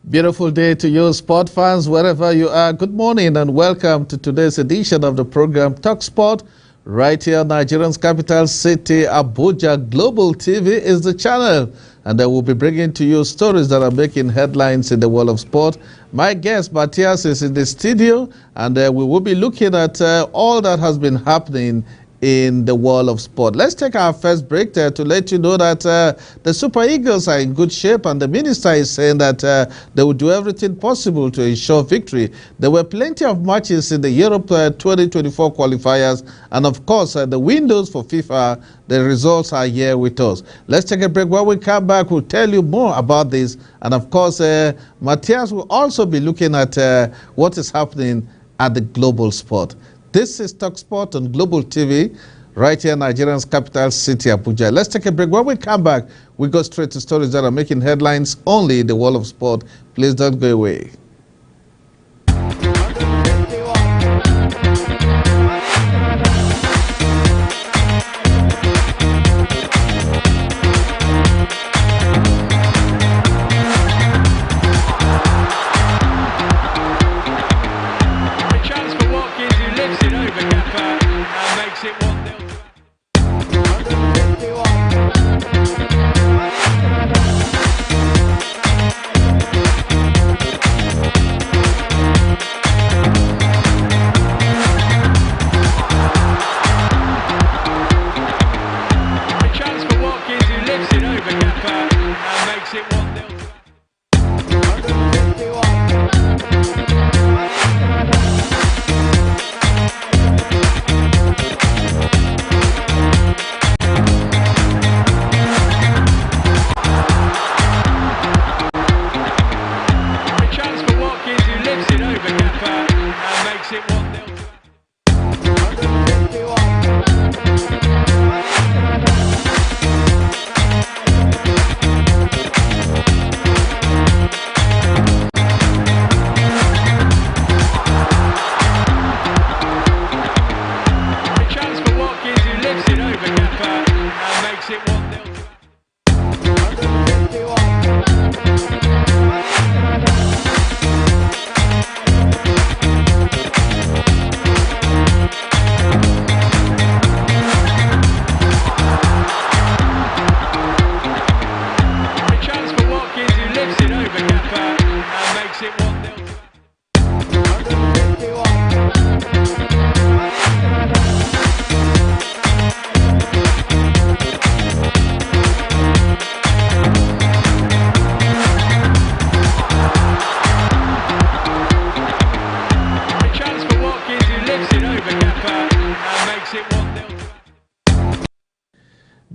Beautiful day to you, sport fans, wherever you are. Good morning and welcome to today's edition of the program Talk Sport. Right here, Nigeria's capital city, Abuja. Global TV is the channel, and I will be bringing to you stories that are making headlines in the world of sport. My guest, Matthias, is in the studio, and we will be looking at all that has been happening in the world of sport. Let's take our first break there to let you know that the Super Eagles are in good shape, and the minister is saying that they will do everything possible to ensure victory. There were plenty of matches in the Europe 2024 qualifiers, and of course the windows for FIFA, the results are here with us. Let's take a break. When we come back, we'll tell you more about this, and of course Matthias will also be looking at what is happening at the global sport. This is Talk Sport on Global TV, right here in Nigeria's capital city, Abuja. Let's take a break. When we come back, we go straight to stories that are making headlines only in the world of sport. Please don't go away.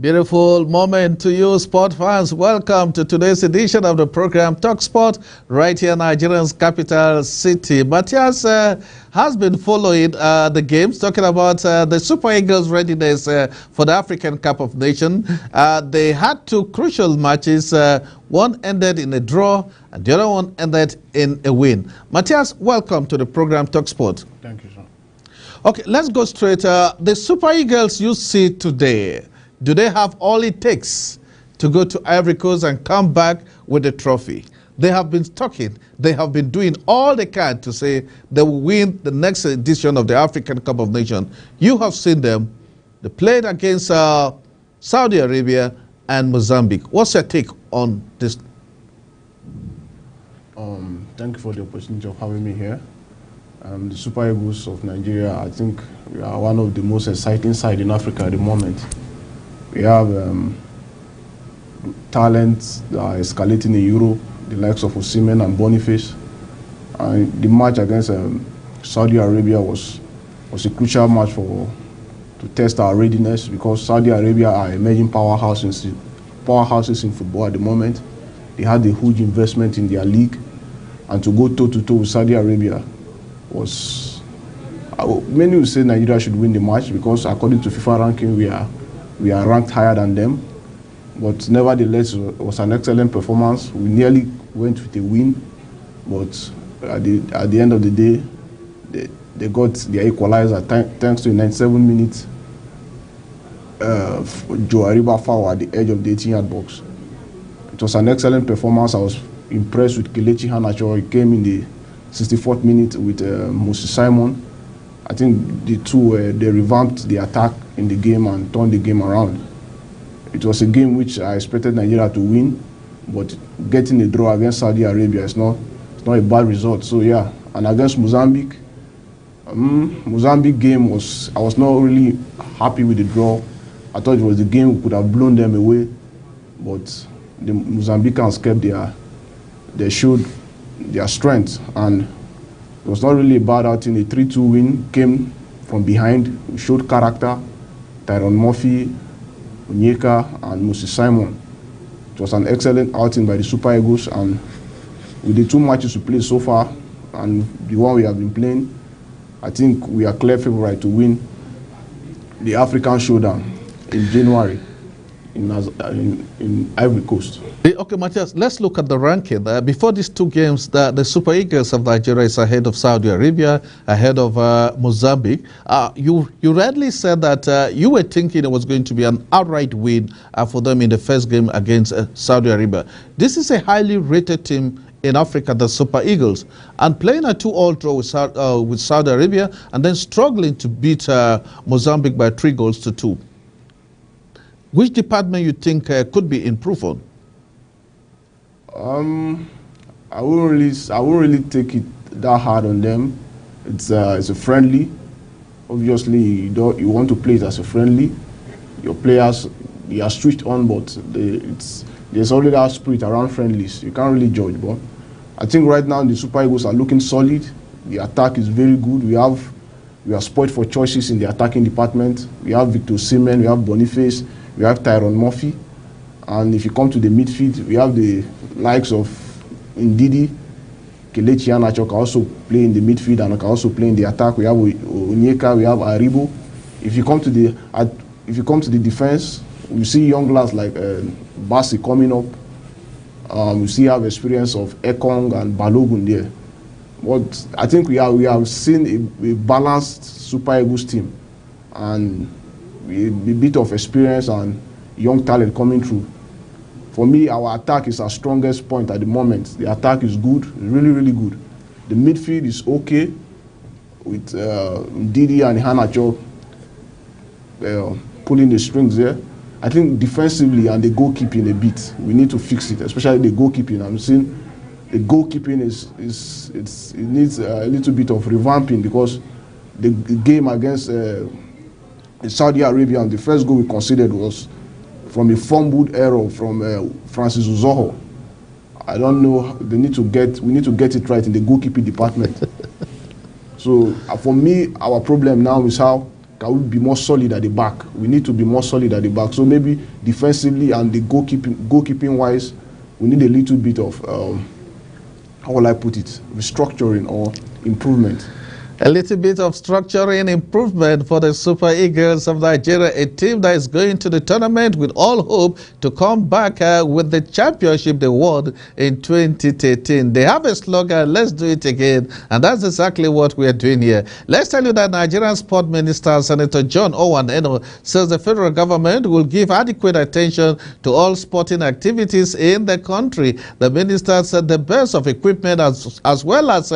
Beautiful moment to you, sport fans. Welcome to today's edition of the program Talk Sport, right here in Nigeria's capital city. Matthias has been following the games, talking about the Super Eagles' readiness for the African Cup of Nations. They had two crucial matches. One ended in a draw, and the other one ended in a win. Matthias, welcome to the program Talk Sport. Thank you, sir. Okay, let's go straight. The Super Eagles you see today, do they have all it takes to go to Ivory Coast and come back with the trophy? They have been talking. They have been doing all they can to say they will win the next edition of the African Cup of Nations. You have seen them. They played against Saudi Arabia and Mozambique. What's your take on this? Thank you for the opportunity of having me here. The Super Eagles of Nigeria, I think we are one of the most exciting sides in Africa at the moment. We have talents that are escalating in Europe, the likes of Osimhen and Boniface. And the match against Saudi Arabia was a crucial match to test our readiness, because Saudi Arabia are emerging powerhouses in football at the moment. They had a huge investment in their league, and to go toe-to-toe with Saudi Arabia was... Many will say Nigeria should win the match, because according to FIFA ranking, we are ranked higher than them. But nevertheless, it was an excellent performance. We nearly went with a win, but at the end of the day, they got their equalizer thanks to a 97-minute Joe Ariba foul at the edge of the 18-yard box. It was an excellent performance. I was impressed with Kelechi Iheanacho. He came in the 64th minute with Moses Simon. I think the two, they revamped the attack in the game and turned the game around. It was a game which I expected Nigeria to win, but getting a draw against Saudi Arabia is not a bad result. So yeah, and against Mozambique, Mozambique game I was not really happy with the draw. I thought it was the game we could have blown them away, but the Mozambicans kept they showed their strength, and it was not really a bad outing. A 3-2 win, came from behind, we showed character. Tyrone Murphy, Onyeka, and Moses Simon. It was an excellent outing by the Super Eagles, and with the 2 matches we played so far and the one we have been playing, I think we are clear favorite to win the African Showdown in January in Ivory Coast. Okay, Matthias, let's look at the ranking. Before these 2 games, the Super Eagles of Nigeria is ahead of Saudi Arabia, ahead of Mozambique. You rightly said that you were thinking it was going to be an outright win for them in the first game against Saudi Arabia. This is a highly rated team in Africa, the Super Eagles, and playing a 2-all draw with Saudi Arabia and then struggling to beat Mozambique by 3-2. Which department you think could be improved on? I won't really take it that hard on them. It's a friendly. Obviously, you want to play it as a friendly. Your players, they are switched on, but there's already that spirit around friendlies. You can't really judge, but I think right now the Super Eagles are looking solid. The attack is very good. We are spoiled for choices in the attacking department. We have Victor Osimhen, we have Boniface, we have Tyrone Murphy, and if you come to the midfield, we have the likes of Ndidi, Kelechi Iheanacho can also play in the midfield and can also play in the attack. We have Onyeka, we have Aribo. If you come to the defense, you see young lads like Basi coming up. We see have experience of Ekong and Balogun there. But I think we have seen a balanced Super Eagles team and a bit of experience and young talent coming through. For me, our attack is our strongest point at the moment. The attack is good, really, really good. The midfield is okay with Ndidi and Iheanacho pulling the strings there. I think defensively and the goalkeeping a bit, we need to fix it, especially the goalkeeping. I'm seeing the goalkeeping it needs a little bit of revamping, because the game against Saudi Arabia, and the first goal we conceded was from a fumbled error from Francis Uzoho. I don't know. We need to get it right in the goalkeeping department. So for me, our problem now is how can we be more solid at the back. We need to be more solid at the back. So maybe defensively and the goalkeeping wise, we need a little bit of how will I put it, restructuring or improvement. A little bit of structuring improvement for the Super Eagles of Nigeria, a team that is going to the tournament with all hope to come back with the championship they won in 2013. They have a slogan, let's do it again, and that's exactly what we are doing here. Let's tell you that Nigerian Sport Minister Senator John Owan Eno says the federal government will give adequate attention to all sporting activities in the country. The minister said the best of equipment as well as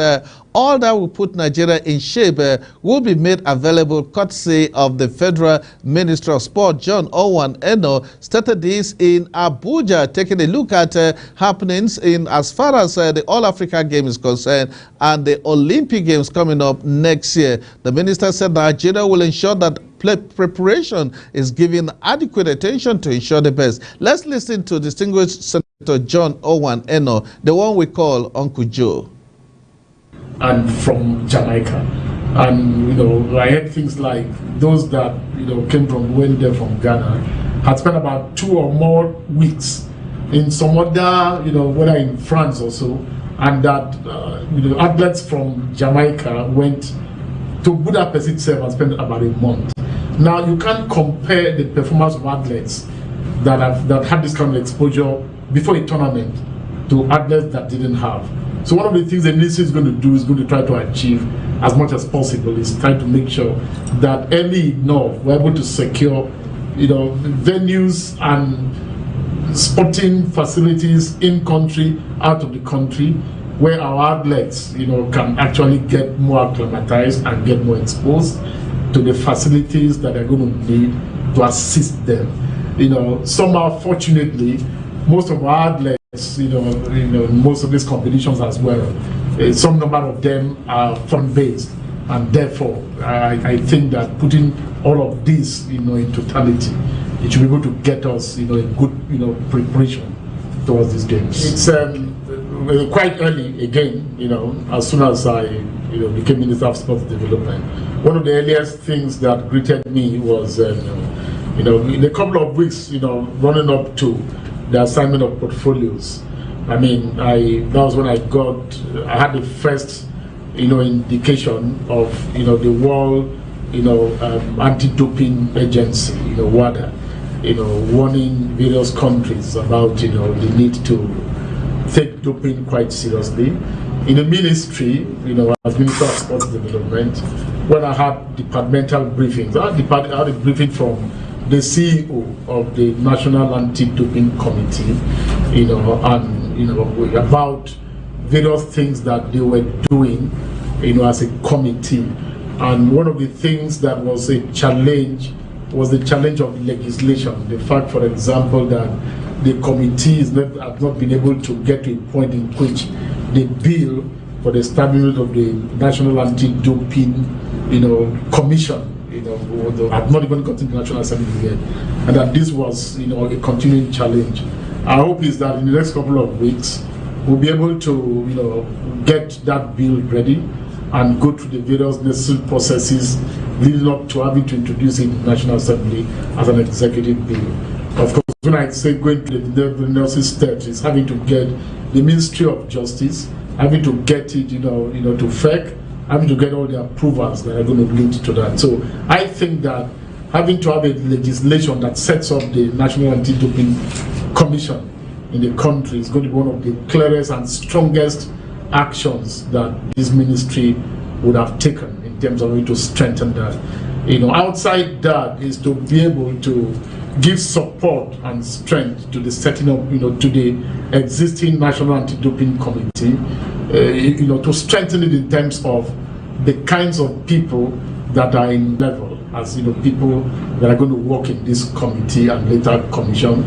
all that will put Nigeria in shape will be made available courtesy of the Federal Minister of Sport. John Owan Eno stated this in Abuja, taking a look at happenings in as far as the All-Africa Games is concerned and the Olympic Games coming up next year. The minister said Nigeria will ensure that preparation is given adequate attention to ensure the best. Let's listen to distinguished Senator John Owan Eno, the one we call Uncle Joe. And from Jamaica, and I heard things like those that went there from Ghana had spent about 2 or more weeks in some other whether in France or so, and that athletes from Jamaica went to Budapest itself and spent about a month. Now you can't compare the performance of athletes that had this kind of exposure before a tournament to athletes that didn't have. So one of the things the ministry is going to do is going to try to achieve as much as possible is try to make sure that early enough we're able to secure venues and sporting facilities in country, out of the country, where our athletes, can actually get more acclimatized and get more exposed to the facilities that they're going to need to assist them. Somehow, fortunately, most of our athletes, most of these competitions as well, some number of them are fund-based, and therefore, I think that putting all of this, in totality, it should be able to get us, a good, preparation towards these games. It's quite early again, as soon as I, became Minister of Sports Development. One of the earliest things that greeted me was, in a couple of weeks, running up to the assignment of portfolios. I mean, that was when I had the first, indication of, the World, Anti-Doping Agency, WADA, warning various countries about, the need to take doping quite seriously. In the ministry, as Minister of Sports Development, when I had departmental briefings, I had a briefing from the CEO of the National Anti-Doping Committee, about various things that they were doing, as a committee. And one of the things that was a challenge was the challenge of legislation. The fact, for example, that the committee has not been able to get to a point in which the bill for the establishment of the National Anti-Doping, Commission, had not even gotten to the National Assembly yet, and that this was, a continuing challenge. Our hope is that in the next couple of weeks, we'll be able to, get that bill ready and go through the various necessary processes leading up to having to introduce it in the National Assembly as an executive bill. Of course, when I say going to the necessary steps, is having to get the Ministry of Justice, having to get it, to FEC, having to get all the approvals that are going to lead to that. So I think that having to have a legislation that sets up the National Anti-Doping Commission in the country is going to be one of the clearest and strongest actions that this ministry would have taken in terms of it to strengthen that. Outside that is to be able to give support and strength to the setting up, to the existing National Anti-Doping Committee, to strengthen it in terms of the kinds of people that are in level, as people that are going to work in this committee and later commission,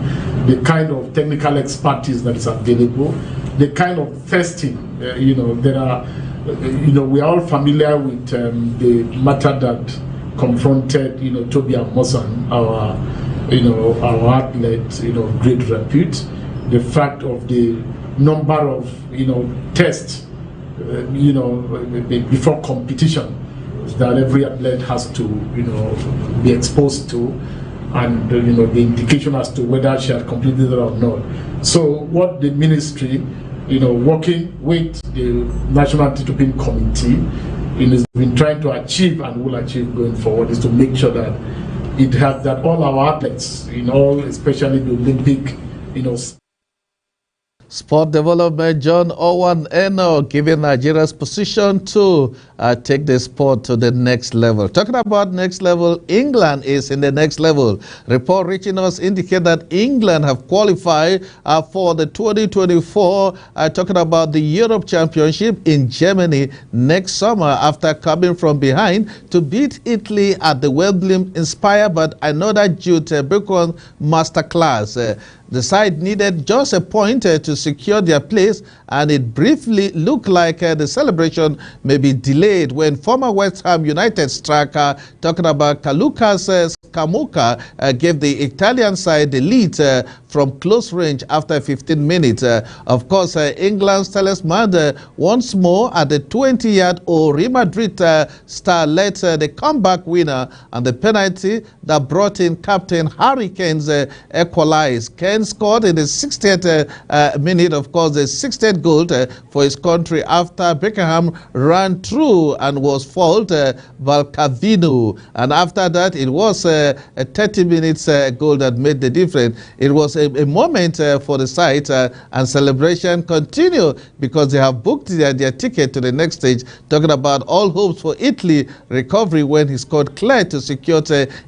the kind of technical expertise that is available, the kind of testing, there are, we are all familiar with the matter that confronted, Toby Amosan, our athlete, great repute, the fact of the number of, tests, before competition that every athlete has to, be exposed to, and, the indication as to whether she had completed it or not. So what the ministry, working with the National Anti-Doping Committee, has been trying to achieve and will achieve going forward is to make sure that that all our athletes, especially the Olympic, Sport Development John Owen Eno giving Nigeria's position to take the sport to the next level. Talking about next level, England is in the next level. Report reaching us indicate that England have qualified for the 2024, talking about the Europe Championship in Germany next summer after coming from behind to beat Italy at the Wembley, inspired by another Jude Bellingham masterclass. The side needed just a point to secure their place, and it briefly looked like the celebration may be delayed when former West Ham United striker, talking about Lucas Camuca, gave the Italian side the lead from close range after 15 minutes. Of course, England's talisman once more at the 20-yard Real Madrid star led the comeback winner, and the penalty that brought in captain Harry Kane's equalized. Kane scored in the 60th minute, of course, the 60th third goal for his country after Beckham ran through and was fouled Valcavino. And after that, it was a 30 minutes goal that made the difference. It was a moment for the side, and celebration continue because they have booked their ticket to the next stage, talking about all hopes for Italy recovery when he scored clear to secure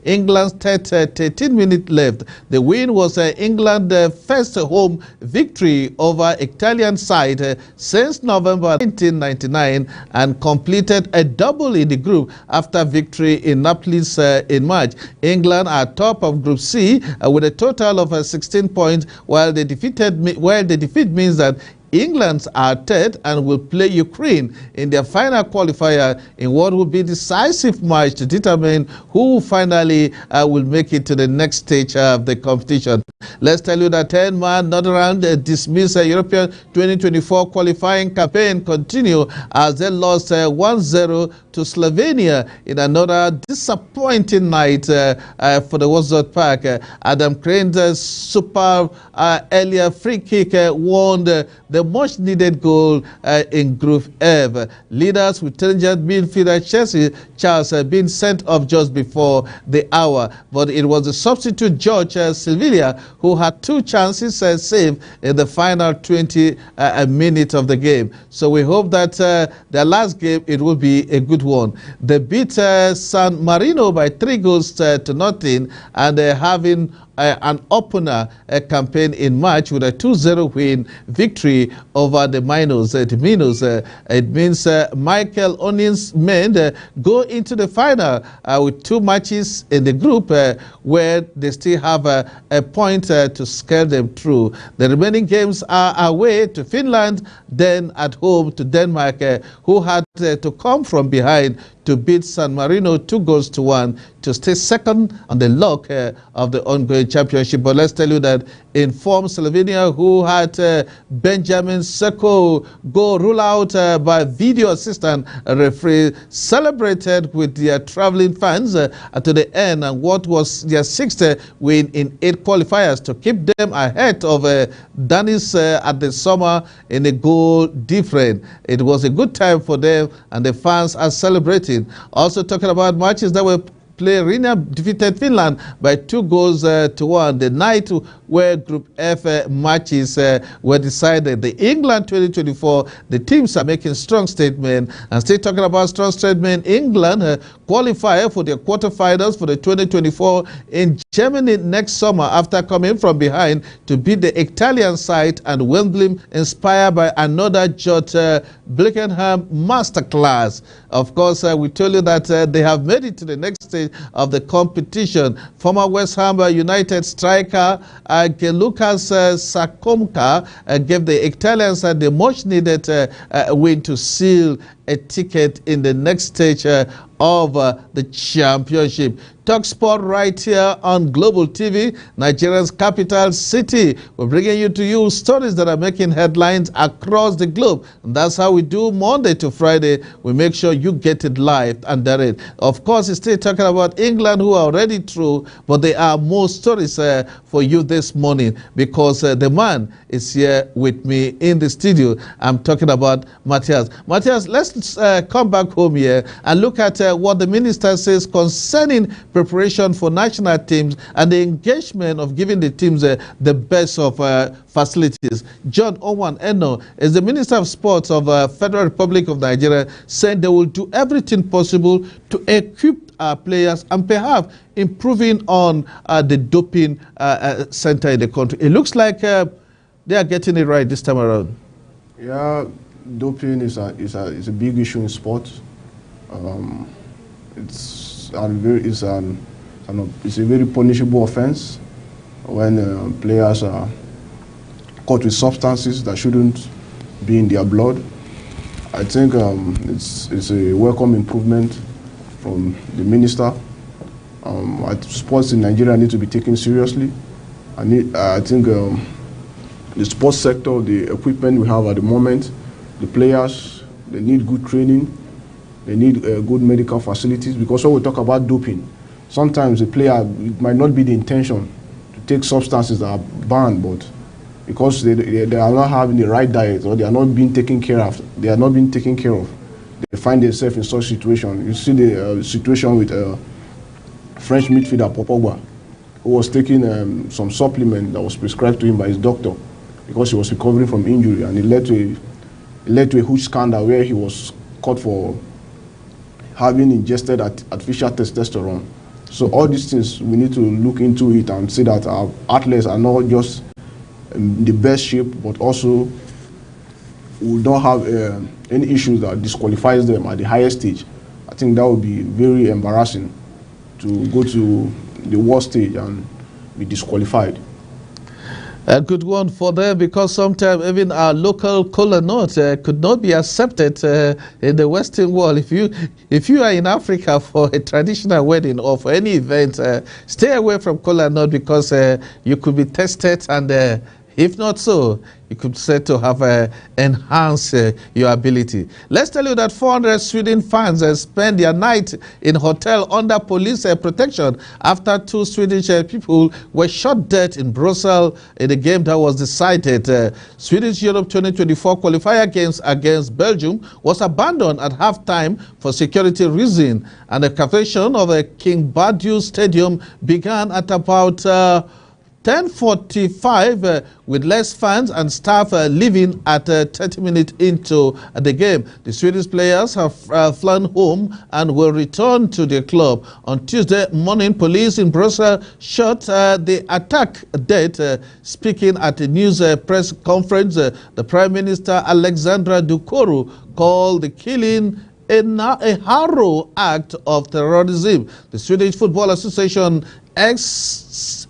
England's 13 minutes left. The win was England's first home victory over Italian side since November 1999 and completed a double in the group after victory in Naples in March. England are top of Group C with a total of 16 points, while the defeat means that England are third and will play Ukraine in their final qualifier in what will be a decisive match to determine who finally will make it to the next stage of the competition. Let's tell you that 10-man Northern Ireland dismissed European 2024 qualifying campaign continue as they lost 1-0 to Slovenia in another disappointing night for the Worzold Park. Adam Crane's super earlier free kick won the much-needed goal in Group F. Leaders with talented midfielder Chelsea Charles being sent off just before the hour, but it was the substitute George Silvilla who had two chances saved in the final 20 minutes of the game. So we hope that their last game, it will be a good one. They beat San Marino by 3 goals to nothing, and having an opener campaign in March with a 2-0 win victory over the Minos. It means Michael O'Neill's men go into the final with 2 matches in the group where they still have a point to scale them through. The remaining games are away to Finland, then at home to Denmark, who had to come from behind to beat San Marino 2-1 to stay second on the luck of the ongoing championship. But let's tell you that in form, Slovenia, who had Benjamin Seko go rule out by video assistant referee, celebrated with their traveling fans to the end, and what was their 6th win in 8 qualifiers to keep them ahead of Danis at the summer in a goal difference. It was a good time for them, and the fans are celebrating. Also talking about matches that were played, Rina defeated Finland by 2-1. The night where Group F matches were decided. The England 2024, the teams are making strong statement. And still talking about strong statement, England qualify for their quarterfinals for the 2024 in Germany next summer after coming from behind to beat the Italian side and Wembley, inspired by another Jude Bellingham masterclass. Of course, we told you that they have made it to the next stage of the competition. Former West Ham United striker Lucas Sakomka gave the Italians the much-needed win to seal a ticket in the next stage of the championship. Talk Sport right here on Global TV, Nigeria's capital city. We're bringing you stories that are making headlines across the globe. And that's how we do Monday to Friday. We make sure you get it live and direct. Of course, it's still talking about England, who are already through, but there are more stories for you this morning because the man is here with me in the studio. I'm talking about Matthias. Matthias, let's come back home here and look at what the minister says concerning preparation for national teams and the engagement of giving the teams the best of facilities. John Owan Eno is the Minister of Sports of Federal Republic of Nigeria, said they will do everything possible to equip our players and perhaps improving on the doping center in the country. It looks like they are getting it right this time around. Yeah, doping is a big issue in sports. It's a very punishable offense when players are caught with substances that shouldn't be in their blood. I think it's a welcome improvement from the minister. Sports in Nigeria need to be taken seriously. I think the sports sector, the equipment we have at the moment, the players, they need good training. They need good medical facilities, because when we talk about doping, sometimes the player, it might not be the intention to take substances that are banned, but because they are not having the right diet, or they are not being taken care of. They are not being taken care of. They find themselves in such situation. You see the situation with French midfielder Paul Pogba, who was taking some supplement that was prescribed to him by his doctor because he was recovering from injury, and it led to a huge scandal where he was caught for having ingested artificial testosterone. So all these things, we need to look into it and see that our athletes are not just in the best shape, but also we don't have any issues that disqualifies them at the highest stage. I think that would be very embarrassing to go to the worst stage and be disqualified. A good one for them, because sometimes even our local kola nut could not be accepted in the Western world. If you are in Africa for a traditional wedding or for any event, stay away from kola nut, because you could be tested, and if not so, you could say to have enhanced your ability. Let's tell you that 400 Sweden fans spent their night in hotel under police protection after 2 Swedish people were shot dead in Brussels in a game that was decided. Swedish Europe 2024 qualifier games against Belgium was abandoned at halftime for security reasons, and the captation of King Badu Stadium began at about 10:45 with less fans and staff leaving at 30 minutes into the game. The Swedish players have flown home and will return to their club. On Tuesday morning, police in Brussels shot the attack dead. Speaking at the news press conference, the Prime Minister Alexandra Dukuru called the killing a harrow act of terrorism. The Swedish Football Association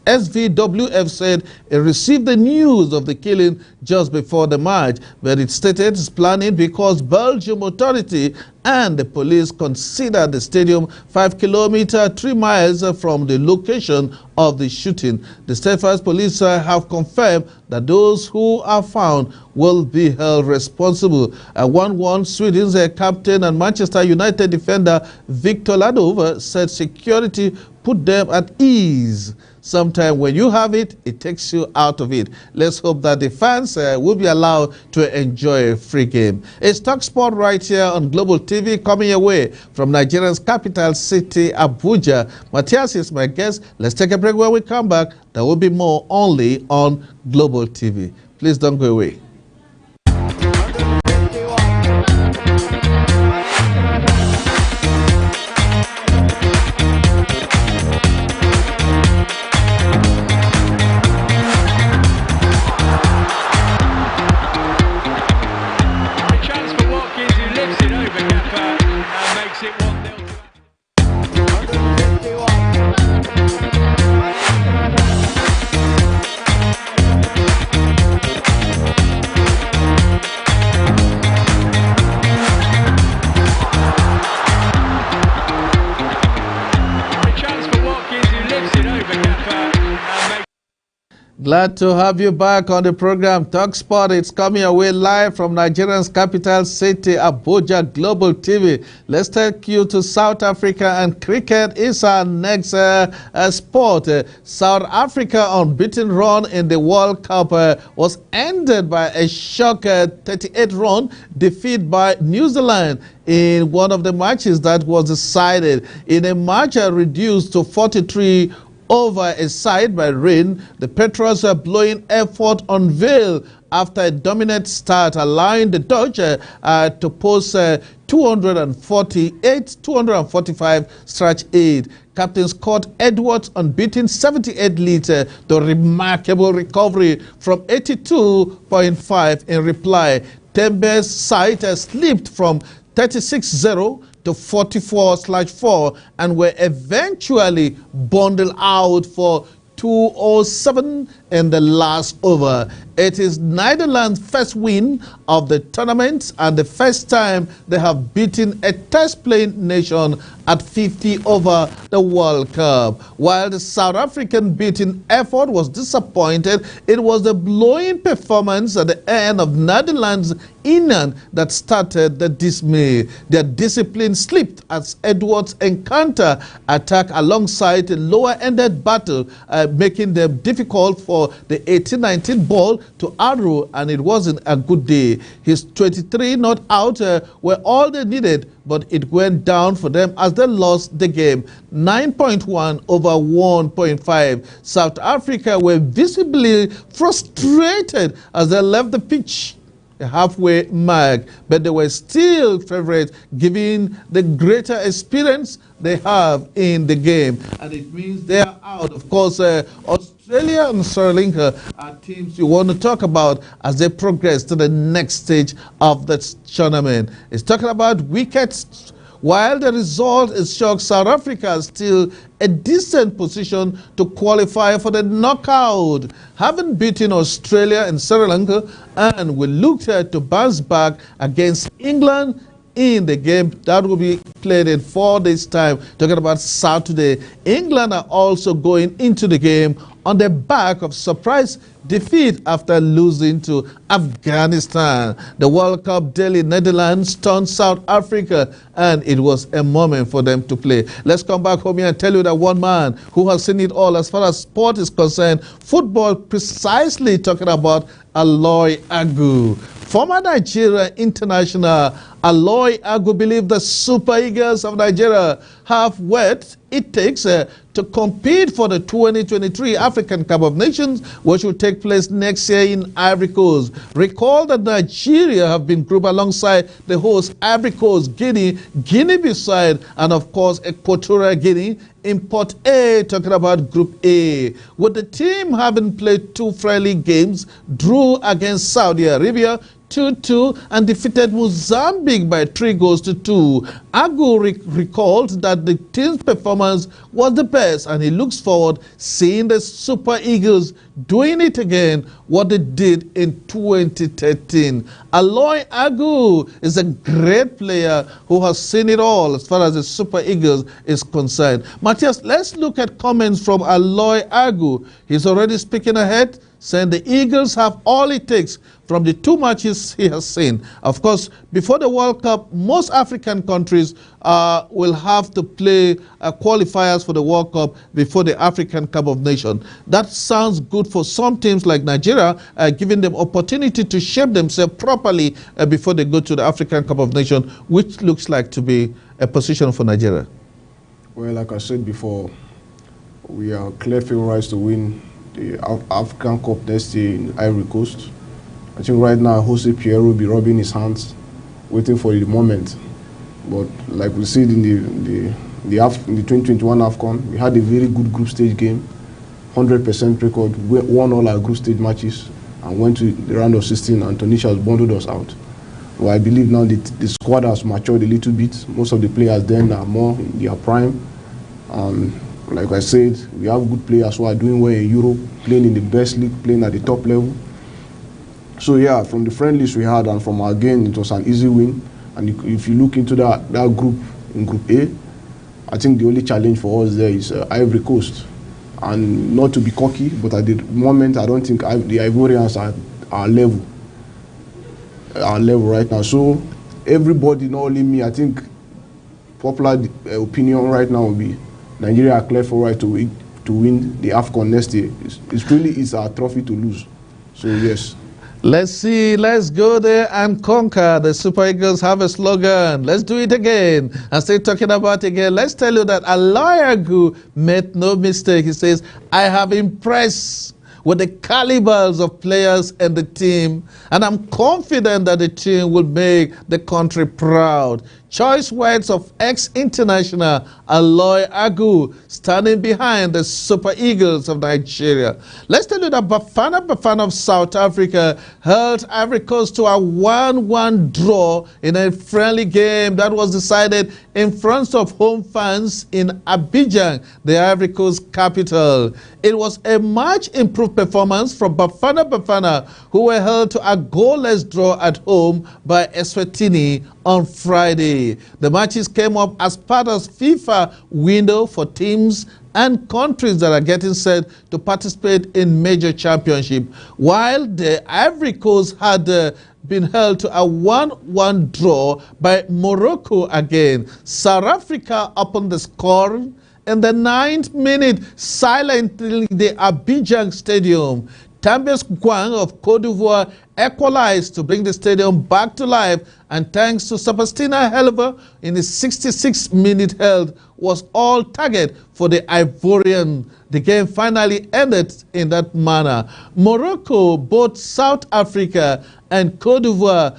SVWF said it received the news of the killing just before the match, but it stated it's planning because Belgium authority and the police consider the stadium 5 kilometers, 3 miles from the location of the shooting. The Steadfast police have confirmed that those who are found will be held responsible. 1-1 Sweden's captain and Manchester United defender Victor Ladova said security put them at ease. Sometimes when you have it, it takes you out of it. Let's hope that the fans will be allowed to enjoy a free game. It's Talk Sport right here on Global TV, coming away from Nigeria's capital city, Abuja. Matthias is my guest. Let's take a break. When we come back, there will be more only on Global TV. Please don't go away. Glad to have you back on the program Talk Sport. It's coming away live from Nigeria's capital city, Abuja Global TV. Let's take you to South Africa, and cricket is our next sport. South Africa unbeaten run in the World Cup was ended by a shock 38-run defeat by New Zealand in one of the matches that was decided in a match reduced to 43 over a side by rain. The Petrels are blowing effort unveiled after a dominant start, allowing the Dutch to post 245 stretch 8. Captain Scott Edwards unbeaten 78 leads the remarkable recovery from 82.5 in reply. Tembe's side slipped from 36-0 to 44/4 and were eventually bundled out for 207 in the last over. It is Netherlands' first win of the tournament and the first time they have beaten a test-playing nation at 50 over the World Cup. While the South African beating effort was disappointed, it was the blowing performance at the end of Netherlands' Inan that started the dismay. Their discipline slipped as Edwards' encounter attack alongside a lower-ended battle, making them difficult for for the 18-19 ball to Adru, and it wasn't a good day. His 23 not out were all they needed, but it went down for them as they lost the game 9.1 over 1.5. South Africa were visibly frustrated as they left the pitch a halfway mark, but they were still favorites given the greater experience they have in the game, and it means they are out. Of course, Australia and Sri Lanka are teams you want to talk about as they progress to the next stage of the tournament. It's talking about wickets. While the result is shocked, South Africa is still a decent position to qualify for the knockout, having beaten Australia and Sri Lanka, and will look to bounce back against England in the game that will be played in 4 days' time. Talking about Saturday, England are also going into the game on the back of surprise defeat after losing to Afghanistan. The World Cup daily Netherlands stunned South Africa, and it was a moment for them to play. Let's come back home here and tell you that one man who has seen it all as far as sport is concerned, football precisely, talking about Aloy Agu. Former Nigeria international Aloy Agu believed the Super Eagles of Nigeria have what it takes to compete for the 2023 African Cup of Nations, which will take place next year in Ivory Coast. Recall that Nigeria have been grouped alongside the host Ivory Coast, Guinea, Guinea-Bissau, and of course Equatorial Guinea in Pot A, talking about Group A. With the team having played 2 friendly games, drew against Saudi Arabia 2-2 and defeated Mozambique by 3-2. Agu recalled that the team's performance was the best, and he looks forward seeing the Super Eagles doing it again, what they did in 2013. Aloy Agu is a great player who has seen it all as far as the Super Eagles is concerned. Matthias, let's look at comments from Aloy Agu. He's already speaking ahead, saying the Eagles have all it takes from the 2 matches he has seen. Of course, before the World Cup, most African countries will have to play qualifiers for the World Cup before the African Cup of Nations. That sounds good for some teams like Nigeria, giving them opportunity to shape themselves properly before they go to the African Cup of Nations, which looks like to be a position for Nigeria. Well, like I said before, we are clear favorites to win the African Cup next year in Ivory Coast. I think right now Jose Pierre will be rubbing his hands, waiting for the moment. But like we said in the 2021 AFCON, we had a very good group stage game, 100% record, we won all our group stage matches and went to the round of 16, and Tunisia has bundled us out. Well, I believe now the squad has matured a little bit. Most of the players then are more in their prime. Like I said, we have good players who are doing well in Europe, playing in the best league, playing at the top level. So yeah, from the friendlies we had and from our game, it was an easy win. And if you look into that group, in Group A, I think the only challenge for us there is Ivory Coast. And not to be cocky, but at the moment, I don't think the Ivorians are our level right now. So everybody, not only me, I think popular opinion right now will be Nigeria are clear for right to win the AFCON next year. It really is our trophy to lose. So yes. Let's see, let's go there and conquer. The Super Eagles have a slogan. Let's do it again. And still talking about it again, let's tell you that Aloy Agu made no mistake. He says, I have impressed with the calibers of players and the team, and I'm confident that the team will make the country proud. Choice words of ex-international Aloy Agu standing behind the Super Eagles of Nigeria. Let's tell you that Bafana of South Africa held Ivory Coast to a 1-1 draw in a friendly game that was decided in front of home fans in Abidjan, the Ivory Coast capital. It was a much improved performance from Bafana, who were held to a goalless draw at home by Eswatini on Friday. The matches came up as part of FIFA window for teams and countries that are getting set to participate in major championship. While the Ivory Coast had been held to a 1-1 draw by Morocco again, South Africa opened the scoring in the 9th minute, silently in the Abidjan Stadium. Tambes Kwang of Cote d'Ivoire equalized to bring the stadium back to life, and thanks to Sebastina Helver in the 66th minute held was all target for the Ivorian. The game finally ended in that manner. Morocco, both South Africa and Cote d'Ivoire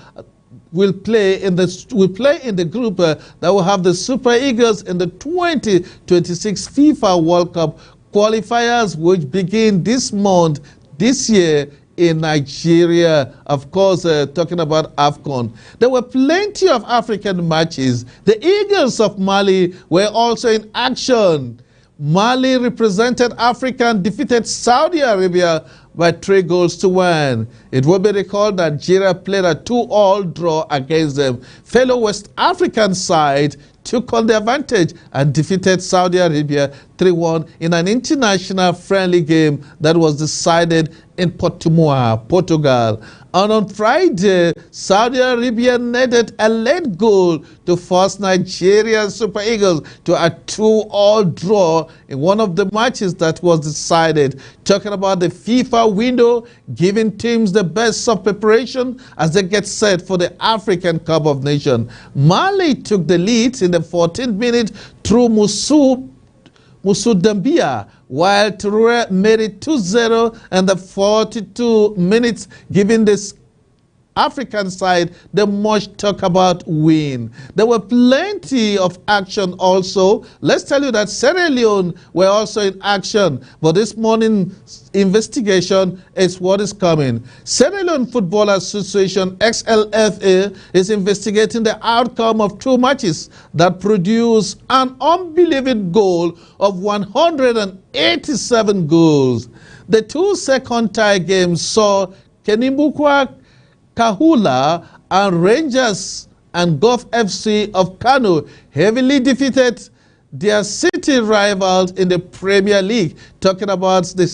will play in the group that will have the Super Eagles in the 2026 FIFA World Cup qualifiers, which begin this month, this year in Nigeria. Of course, talking about AFCON. There were plenty of African matches. The Eagles of Mali were also in action. Mali represented Africa and defeated Saudi Arabia by 3-1. It will be recalled that Nigeria played a 2-2 draw against them. Fellow West African side took on the advantage and defeated Saudi Arabia 3-1 in an international friendly game that was decided in Portimao, Portugal. And on Friday, Saudi Arabia netted a late goal to force Nigeria's Super Eagles to a 2-2 draw in one of the matches that was decided. Talking about the FIFA window, giving teams the best of preparation as they get set for the African Cup of Nations. Mali took the lead in the 14th minute through Moussou Dambia, while Touré made it 2-0 in the 42 minutes, giving this African side the much talk about win. There were plenty of action also. Let's tell you that Sierra Leone were also in action, but this morning's investigation is what is coming. Sierra Leone Football Association, XLFA, is investigating the outcome of 2 matches that produced an unbelievable goal of 187 goals. The 2 second-tier games saw Kenimbukwa Kahula and Rangers and Gulf FC of Kano heavily defeated their city rivals in the Premier League. Talking about the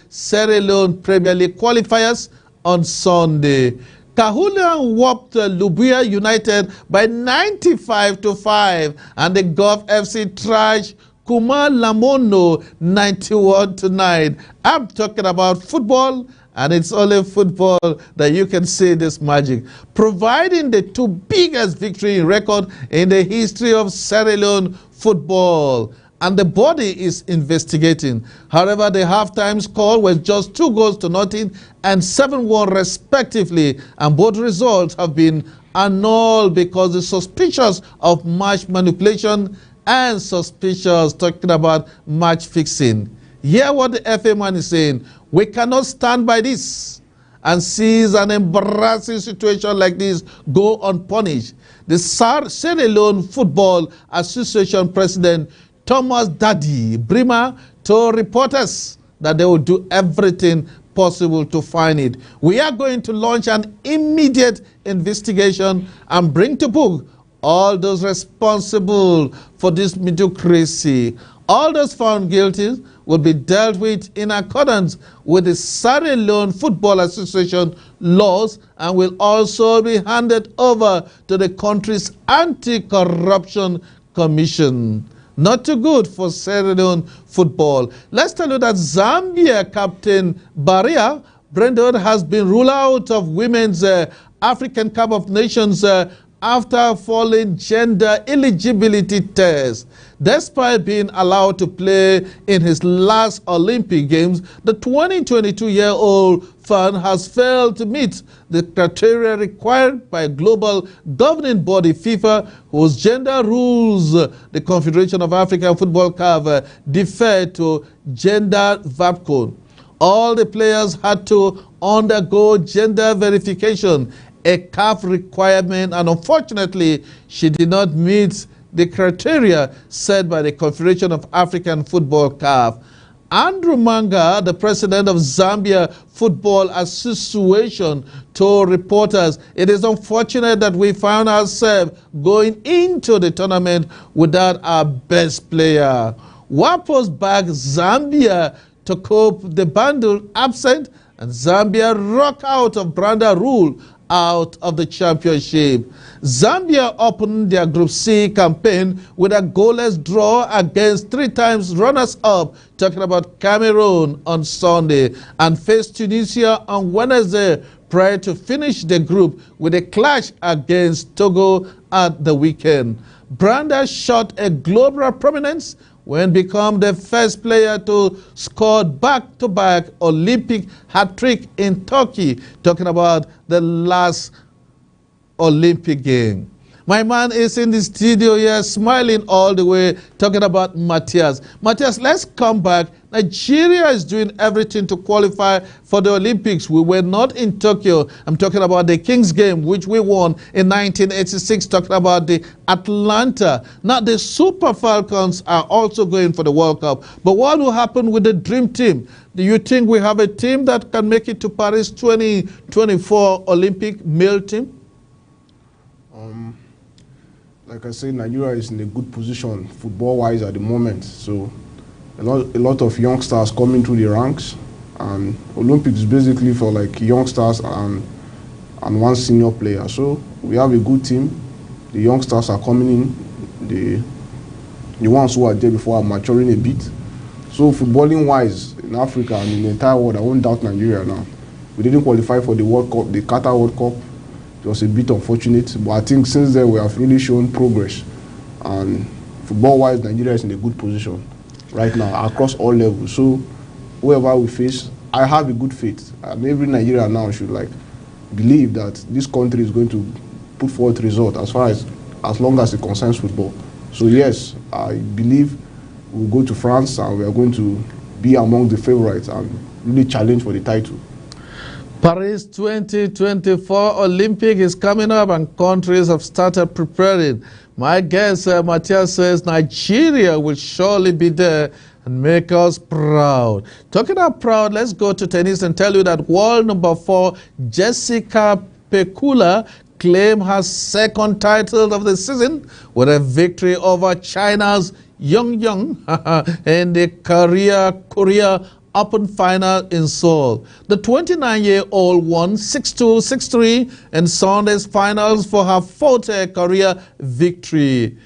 Sierra Leone Premier League qualifiers on Sunday. Kahula whopped Lubuya United by 95-5, and the Gulf FC trashed Kuma Lamono 91-9. I'm talking about football, and it's only football that you can see this magic. Providing the 2 biggest victory record in the history of Sierra Leone football. And the body is investigating. However, the halftime score was just 2-0 and 7-1 respectively. And both results have been annulled because the suspicious of match manipulation and suspicious talking about match fixing. Hear what the FA man is saying. We cannot stand by this and see an embarrassing situation like this go unpunished. The Sierra Leone Football Association President Thomas Daddy Brima told reporters that they will do everything possible to find it. We are going to launch an immediate investigation and bring to book all those responsible for this mediocrity. All those found guilty will be dealt with in accordance with the Sierra Leone Football Association laws and will also be handed over to the country's Anti-Corruption Commission. Not too good for Sierra Leone football. Let's tell you that Zambia captain Baria Brendon has been ruled out of Women's African Cup of Nations after failing gender eligibility test. Despite being allowed to play in his last Olympic Games, the 22-year-old fan has failed to meet the criteria required by global governing body FIFA, whose gender rules the Confederation of African Football CAF defer to gender VAPCO. All the players had to undergo gender verification, a CAF requirement, and unfortunately, she did not meet the criteria set by the Confederation of African Football CAF. Andrew Manga, the president of Zambia Football Association, told reporters, "It is unfortunate that we found ourselves going into the tournament without our best player." WAPO's back Zambia to cope the bundle absent, and Zambia rock out of Branda rule out of the championship. Zambia opened their Group C campaign with a goalless draw against 3 times runners-up, talking about Cameroon on Sunday, and faced Tunisia on Wednesday prior to finish the group with a clash against Togo at the weekend. Branda shot a global prominence when become the first player to score back-to-back Olympic hat-trick in Turkey, talking about the last Olympic game. My man is in the studio here, smiling all the way, talking about Matthias. Matthias, let's come back. Nigeria is doing everything to qualify for the Olympics. We were not in Tokyo. I'm talking about the Kings game, which we won in 1986, talking about the Atlanta. Now, the Super Falcons are also going for the World Cup. But what will happen with the Dream Team? Do you think we have a team that can make it to Paris 2024 Olympic male team? Like I said, Nigeria is in a good position football-wise at the moment. So a lot of youngsters coming through the ranks, and Olympics is basically for like youngsters and one senior player. So we have a good team. The youngsters are coming in. The ones who are there before are maturing a bit. So footballing-wise in Africa and in the entire world, I won't doubt Nigeria now. We didn't qualify for the World Cup, the Qatar World Cup. It was a bit unfortunate, but I think since then we have really shown progress. And football-wise, Nigeria is in a good position right now across all levels. So whoever we face, I have a good faith. And every Nigerian now should believe that this country is going to put forth result as long as it concerns football. So yes, I believe we'll go to France and we are going to be among the favorites and really challenge for the title. Paris 2024 Olympic is coming up and countries have started preparing. My guess, Matthias, says Nigeria will surely be there and make us proud. Talking about proud, let's go to tennis and tell you that world number 4, Jessica Pegula, claimed her second title of the season with a victory over China's Yang in the Korea Open final in Seoul. The 29-year-old won 6-2, 6-3 in Sunday's finals for her 4th career victory.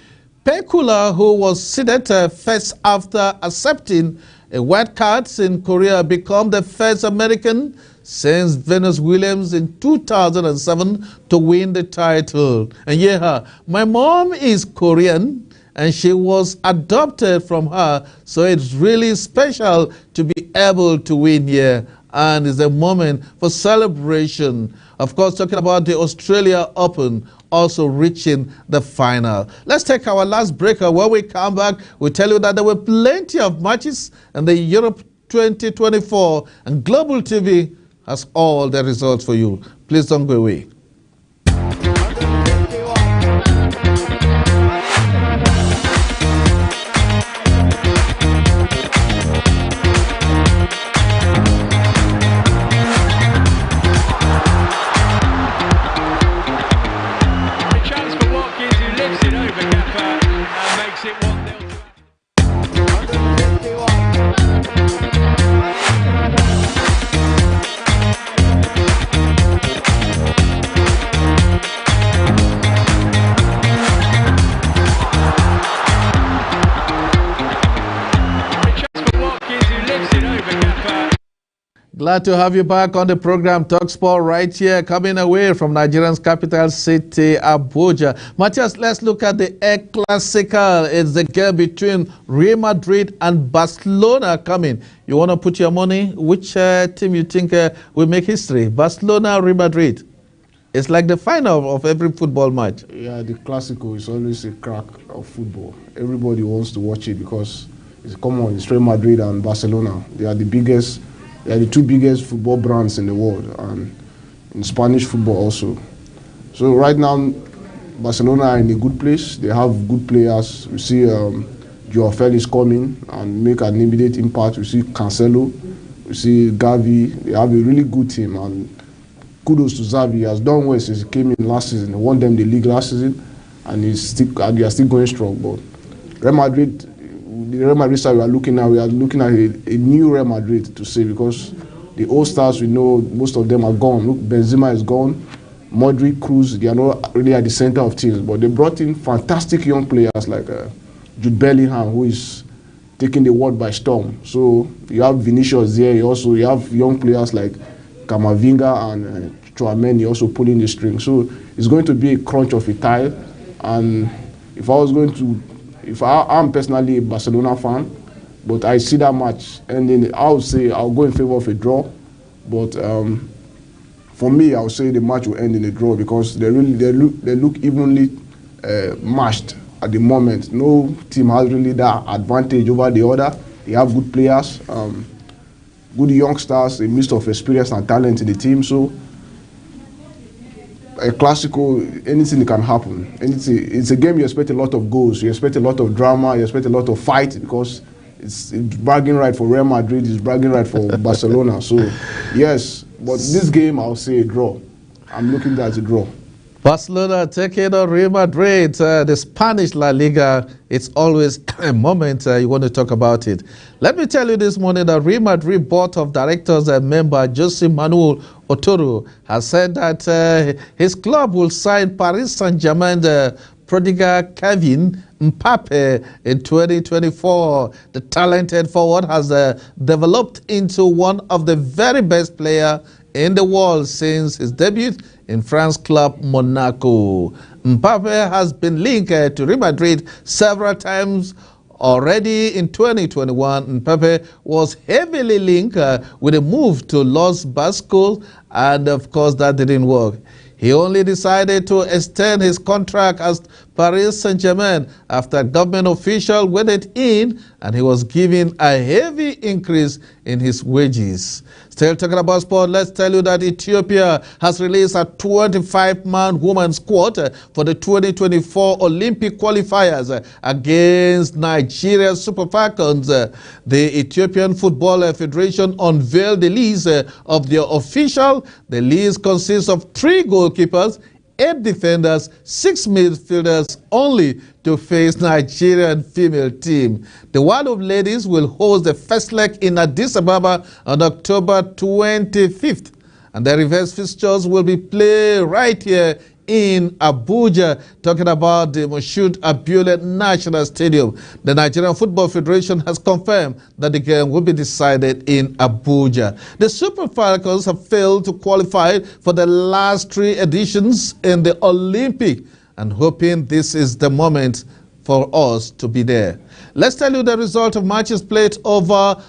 Pegula, who was seeded first after accepting a white card in Korea, became the first American since Venus Williams in 2007 to win the title. And yeah, my mom is Korean, and she was adopted from her, so it's really special to be able to win here, and it's a moment for celebration. Of course, talking about the Australia Open, also reaching the final. Let's take our last breaker. When we come back, we'll tell you that there were plenty of matches in the Europe 2024, and Global TV has all the results for you. Please don't go away. Glad to have you back on the program, TalkSport, right here, coming away from Nigeria's capital city, Abuja. Matthias, let's look at the El Clasico. It's the game between Real Madrid and Barcelona coming. You want to put your money? Which team you think will make history? Barcelona or Real Madrid? It's like the final of every football match. Yeah, the Clasico is always a crack of football. Everybody wants to watch it because it's common. It's Real Madrid and Barcelona. They are the biggest. They are the 2 biggest football brands in the world, and in Spanish football also. So right now, Barcelona are in a good place. They have good players. We see Joao Felix coming and make an immediate impact. We see Cancelo. We see Gavi. They have a really good team, and kudos to Xavi. He has done well since he came in last season. He won them the league last season, and they are still going strong. But Real Madrid, the Real Madrid side we are looking at a new Real Madrid to say, because the old stars we know, most of them are gone. Look, Benzema is gone, Modric, Cruz, they are not really at the center of things, but they brought in fantastic young players like Jude Bellingham, who is taking the world by storm. So you have Vinicius there. You have young players like Camavinga and Tchouameni also pulling the string. So it's going to be a crunch of a tie. And if I'm personally a Barcelona fan, but I see that match ending, I would say I'll go in favor of a draw. But for me, I would say the match will end in a draw because they look evenly matched at the moment. No team has really that advantage over the other. They have good players, good youngsters, a mix of experience and talent in the team. So a Clasico, anything can happen. It's a game you expect a lot of goals, you expect a lot of drama, you expect a lot of fight because it's bragging right for Real Madrid, it's bragging right for Barcelona. So yes, but this game I'll say a draw. I'm looking at it as a draw. Barcelona taking on Real Madrid, the Spanish La Liga. It's always a moment you want to talk about it. Let me tell you this morning that Real Madrid Board of Directors member Jose Manuel Otoro has said that his club will sign Paris Saint-Germain prodigal Kevin Mbappe in 2024. The talented forward has developed into one of the very best players in the world since his debut in France club Monaco. Mbappe has been linked to Real Madrid several times already. In 2021, Mbappe was heavily linked with a move to Los Bascos, and of course that didn't work. He only decided to extend his contract as Paris Saint-Germain after government official weighed in and he was given a heavy increase in his wages. Still talking about sport, let's tell you that Ethiopia has released a 25-man woman squad for the 2024 Olympic qualifiers against Nigeria Super Falcons. The Ethiopian Football Federation unveiled the list of their official. The list consists of 3 goalkeepers, 8 defenders, 6 midfielders only to face Nigerian female team. The World of Ladies will host the first leg in Addis Ababa on October 25th. And the reverse fixtures will be played right here in Abuja, talking about the Moshood Abiola National Stadium. The Nigerian Football Federation has confirmed that the game will be decided in Abuja. The Super Falcons have failed to qualify for the last 3 editions in the Olympic, and hoping this is the moment for us to be there. Let's tell you the result of matches played over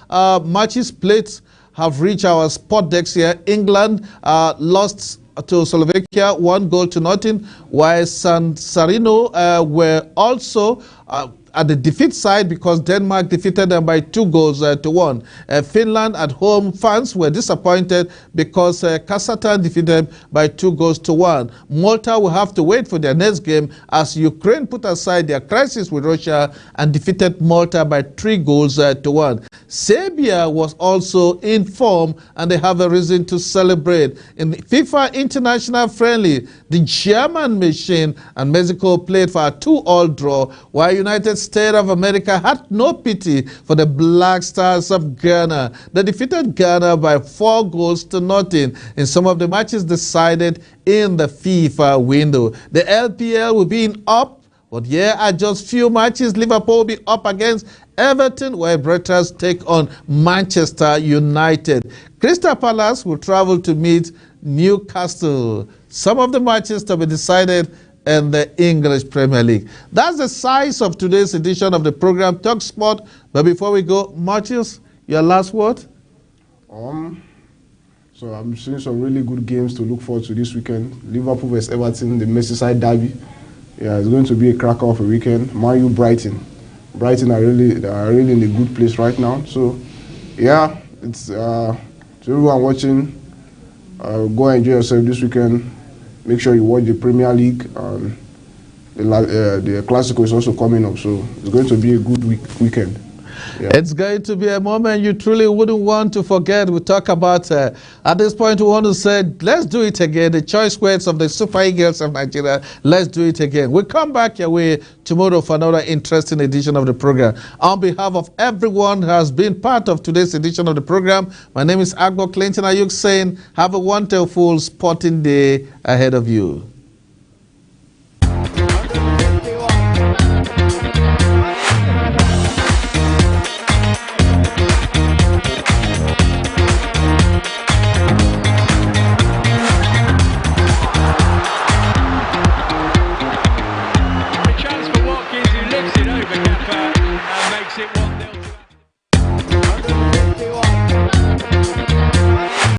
have reached our sport decks here. England lost to Slovakia 1-0, while San Marino were also at the defeat side because Denmark defeated them by 2-1. Finland at home fans were disappointed because Kazakhstan defeated them by 2-1. Malta will have to wait for their next game as Ukraine put aside their crisis with Russia and defeated Malta by 3-1. Serbia was also in form and they have a reason to celebrate. In the FIFA International Friendly, the German machine and Mexico played for a 2-2 draw, while United States of America had no pity for the Black Stars of Ghana. They defeated Ghana by 4-0 in some of the matches decided in the FIFA window. The LPL will be in up, but here are just few matches. Liverpool will be up against Everton, while Brentford take on Manchester United. Crystal Palace will travel to meet Newcastle. Some of the matches to be decided in the English Premier League. That's the size of today's edition of the program Talk Sport. But before we go, Matthias, your last word? So I'm seeing some really good games to look forward to this weekend. Liverpool vs Everton, the Merseyside derby. Yeah, it's going to be a cracker of a weekend. Man U, Brighton. Brighton are really in a good place right now. So yeah, it's to everyone watching, go enjoy yourself this weekend. Make sure you watch the Premier League. The Clasico is also coming up, so it's going to be a good weekend. It's going to be a moment you truly wouldn't want to forget. We talk about, at this point, we want to say, let's do it again. The choice words of the Super Eagles of Nigeria, let's do it again. We'll come back your way tomorrow for another interesting edition of the program. On behalf of everyone who has been part of today's edition of the program, my name is Agbo Clinton Ayuk saying, have a wonderful sporting day ahead of you.